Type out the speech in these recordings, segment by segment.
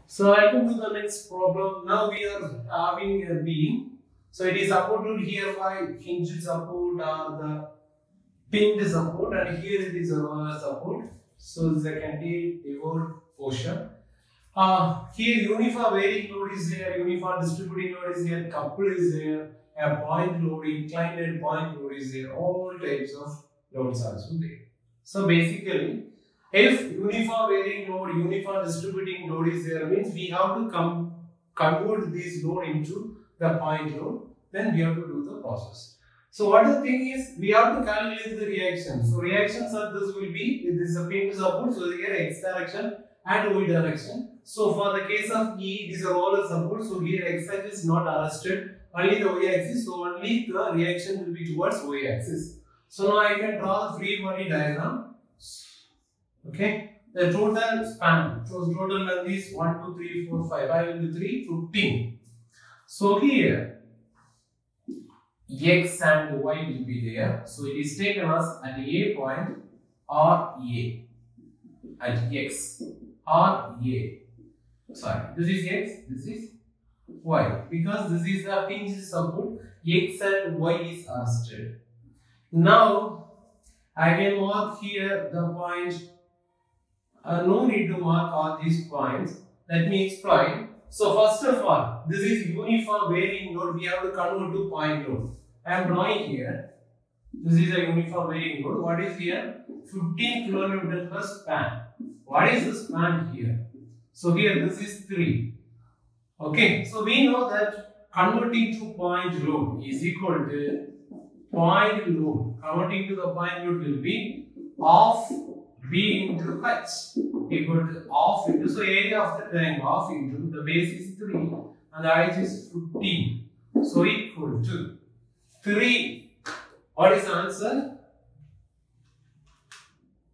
So welcome to the next problem. Now we are having a beam. So it is supported here by hinged support or the pinned support, and here it is a roller support. So this is a cantilever portion. Here uniform varying load is there, uniform distributing load is there, couple is there, a point load, inclined point load is there, all types of loads also there. So basically, if uniform varying load, uniform distributing load is there, means we have to convert this load into the point load, then we have to do the process. So what the thing is, we have to calculate the reactions. So reactions of this will be, this is a pinned support, so here x direction and y direction. So for the case of E, this is a roller support, so here x axis is not arrested, only the y axis, so only the reaction will be towards y axis. So now I can draw the free body diagram. Okay, the total span, so total length is 1, 2, 3, 4, 5, 5 into 3, 15. So here, x and y will be there. So it is taken as at A point or A, at x or A. Sorry, this is x, this is y, because this is the hinged support, x and y is arrested. Now I can mark here the point. No need to mark all these points. Let me explain. So first of all, this is uniform varying load. We have to convert to point load. I am drawing here. This is a uniform varying load. What is here? 15 kilonewton per span. What is the span here? So here this is 3. Okay. So we know that converting to point load is equal to point load. Converting to the point load will be half B into H equal to half into, so area of the triangle half into, the base is 3 and the height is 15. So equal to 3. What is the answer?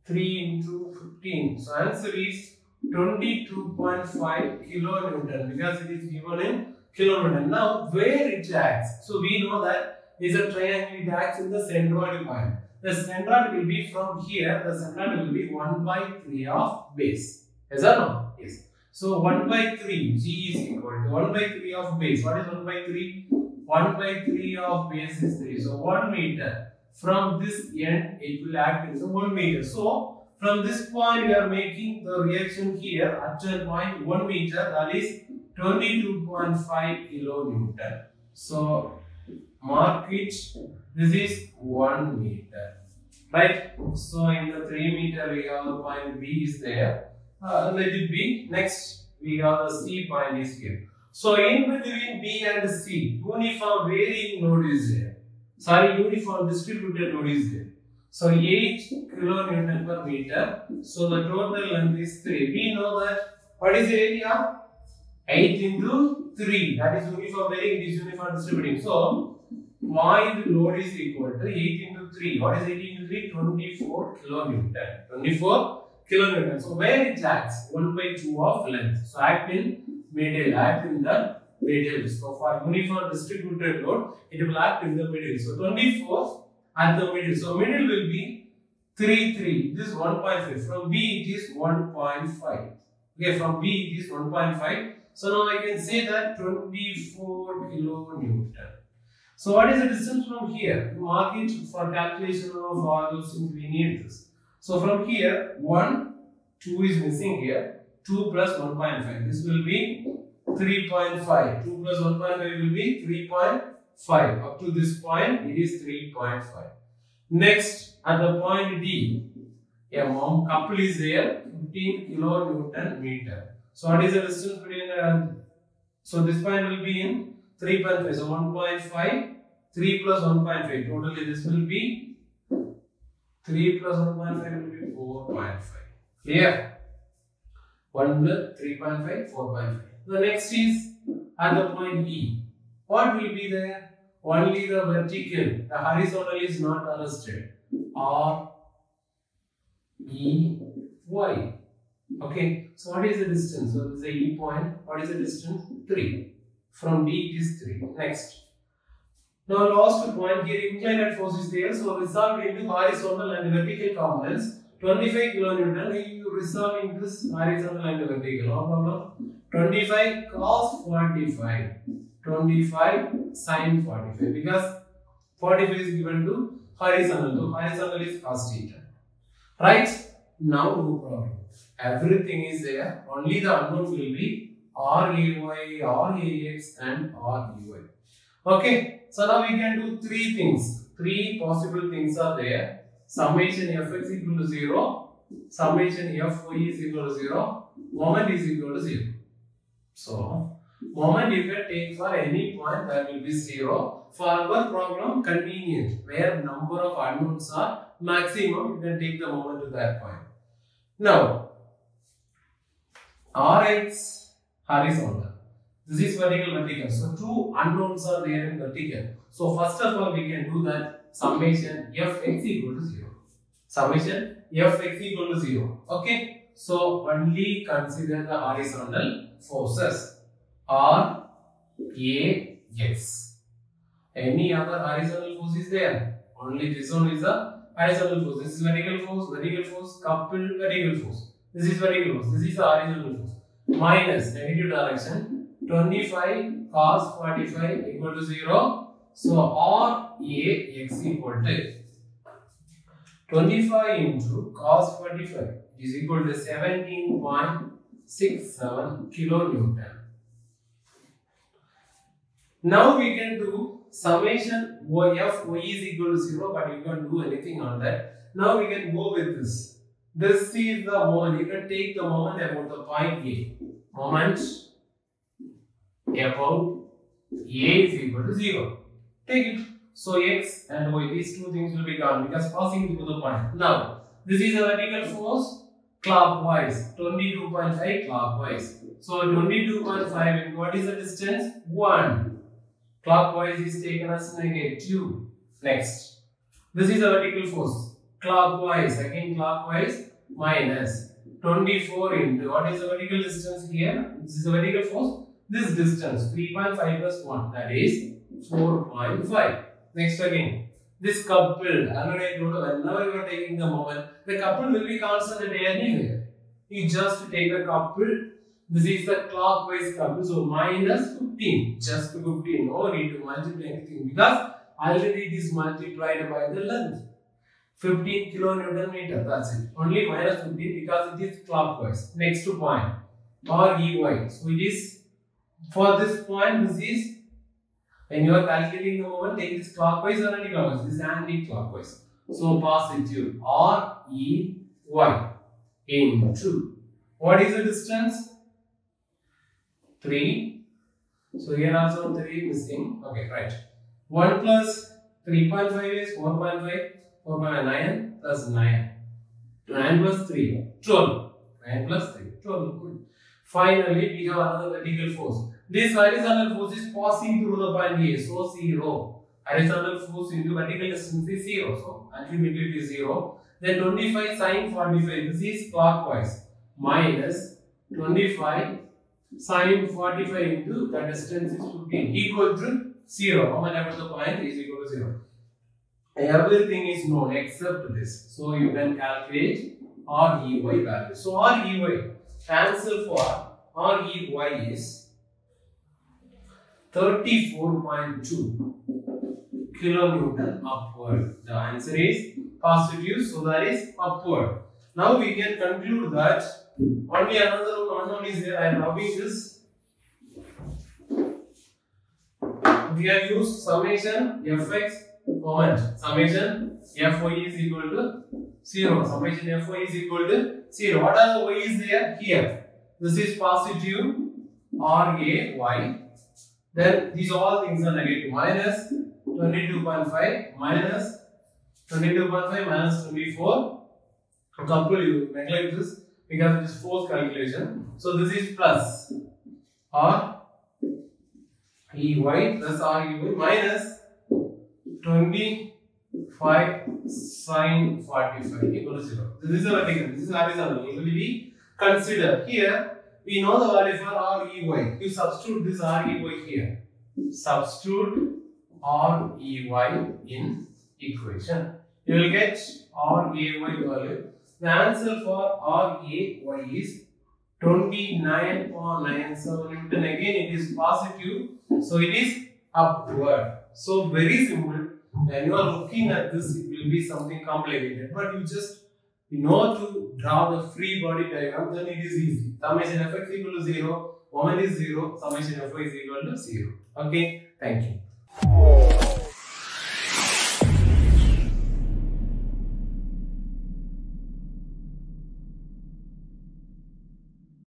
3 into 15. So answer is 22.5 kilonewton because it is given in kilonewton. Now where it acts? So we know that is a triangle, it acts in the centroid point. The centroid will be from here, the centroid will be 1 by 3 of base. Yes or no? Yes. So 1 by 3, G is equal to 1 by 3 of base. What is 1 by 3? 1 by 3 of base is 3. So 1 meter. From this end, it will act as 1 meter. So from this point, we are making the reaction here at a point 1 meter, that is 22.5 kilonewton. So mark it. This is 1 meter, right? So in the 3 meter we have the point B is there. Let it be. Next we have the C point is here. So in between B and C, uniform varying load is there. Sorry, uniform distributed load is there. So 8 kilonewton per meter. So the total length is 3. We know that what is the area? 8 into 3. That is uniform varying. It is uniform distributing. So point load is equal to 8 into 3. What is 8 into 3? 24 kilonewton. 24 kilonewton. So where it acts? 1 by 2 of length. So act in middle. Act in the middle. So for uniform distributed load, it will act in the middle. So 24 at the middle. So middle will be 3, 3. This is 1.5. From B it is 1.5. Okay, from B it is 1.5. So now I can say that 24 kilonewton. So what is the distance from here? Mark it for calculation of all those things, we need this. So from here, 1, 2 is missing here. 2 plus 1.5. This will be 3.5. 2 plus 1.5 will be 3.5. Up to this point, it is 3.5. Next, at the point D, a couple is there, 15 kilonewton meter. So what is the distance between so this point will be in 3.5. So 1.5. 3 plus 1.5. Totally this will be 3 plus 1.5 will be 4.5. Clear? 1 plus 3.5, 4.5. The next is at the point E. What will be there? Only the vertical. The horizontal is not arrested. R, E, Y. Okay. So what is the distance? So this is the E point. What is the distance? 3. From D it is 3. Next. Now last point here, inclined force is there. So resolved into horizontal and vertical components 25 kilonewton, you resolving this horizontal and vertical, no problem. 25 cos 45, 25 sin 45, because 45 is given to horizontal, so horizontal is cos theta. Right? Now no problem. Everything is there, only the unknowns will be RAY, RAX and REY. Okay, so now we can do three things. Three possible things are there. Summation Fx equal to 0, summation Fy is equal to 0, moment is equal to 0. So, moment you can take for any point that will be 0. For our problem, convenient, where number of unknowns are maximum, you can take the moment to that point. Now, Rx horizontal. This is vertical. So, two unknowns are there in vertical. So, first of all, we can do that summation Fx equal to 0. Summation Fx equal to 0. Okay. So, only consider the horizontal forces R, A, X. Any other horizontal force is there? Only this one is a horizontal force. This is vertical force, coupled vertical force. This is vertical force. This is the horizontal force. Minus negative direction 25 cos 45 equal to 0. So R A X equal to 25 into cos 45 is equal to 17.67 kilonewton. Now we can do summation Fy is equal to 0, but you can't do anything on that. Now we can go with this. This is the moment. You can take the moment about the point A. Moment about A is equal to 0. Take it. So X and Y, these two things will be gone because passing through the point. Now, this is a vertical force clockwise, 22.5 clockwise. So 22.5, and what is the distance? 1. Clockwise is taken as -2. Next, this is a vertical force clockwise, again clockwise, minus 24 into what is the vertical distance here? This is a vertical force. This distance 3.5 plus 1, that is 4.5. Next again, this coupled, already I told you, whenever you are taking the moment, the coupled will be constant at anywhere. You just take the coupled. This is the clockwise coupled, so minus 15, just 15. No need to multiply anything because already it is multiplied by the length. 15 kilonewton meter, that's it. Only minus 15 because it is clockwise. Next point, REY. So it is, for this point, this is, when you are calculating the moment, take this clockwise or anti-clockwise. This is anti-clockwise. So positive REY into, what is the distance? 3. So here also 3 missing. Okay, right. 1 plus 3.5 is 4.5. 4.9 plus 9. 9 plus 3. 12. 9 plus 3. 12. Good. Finally, we have another vertical force. This horizontal force is passing through the point A. So 0. Horizontal force into vertical distance is 0. So ultimately it is 0. Then 25 sin 45. This is clockwise. Minus 25 sin 45 into the distance is 15 equal to 0. How much ever the point is equal to 0. Everything is known except this. So you can calculate REY value. So REY, answer for REY is 34.2 kilonewton upward. The answer is positive, so that is upward. Now we can conclude that only another unknown is there. I am rubbing this. We have used summation Fx moment. Summation Fy is equal to 0. Summation Fy is equal to 0. What are the y's there? Here. This is positive RAY. Then these all things are negative. Minus 22.5 minus 22.5 minus 24. Couple, you neglect this because it is force calculation. So this is plus REY plus REY minus 25 sin 45 equal to 0. This is a vertical, this is horizontal. Usually we consider here, we know the value for REY. You substitute this REY here. Substitute REY in equation. You will get REY value. The answer for RAY is 29.9. So Newton, again it is positive, so it is upward. So very simple. When you are looking at this, it will be something complicated, but you just know to draw the free body diagram, then it is easy. Summation Fx equal to 0, moment is 0, summation Fy is equal to 0. Okay, thank you.